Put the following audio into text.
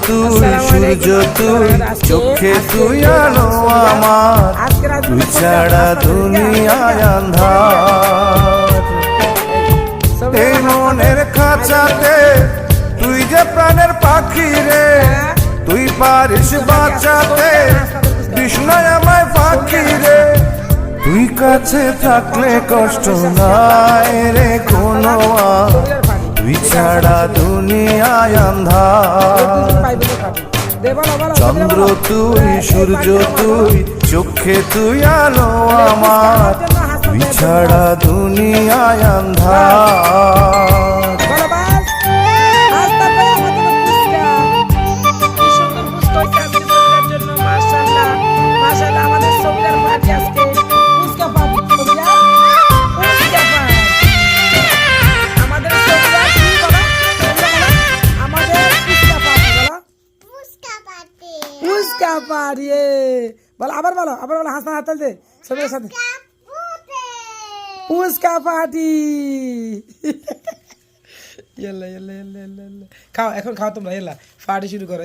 তুই সূর্য তুই চোখে তুই আলো আমার, তুই ছাড়া দুনিয়ায় আন্ধার। এই মনের খাঁচাতে তুই যে প্রাণের পাখি রে, তুই পারিস বাঁচাতে বিষ্ণায় আমায় ফাঁকি রে। তুই কাছে থাকলে কষ্ট নাই রে কোনো আর, তুই ছাড়া দুনিয়ায় আন্ধার। চন্দ্র তুই সূর্য তুই চোখে তুই আলো আমার, তুই ছাড়া দুনিয়ায় আন্ধার। বলো আবার বলো, আবার বলো, হাসনা হাত দে সবার সাথে। পুচকা পার্টি। খাও এখন, খাও তোমরা, পার্টি শুরু করো।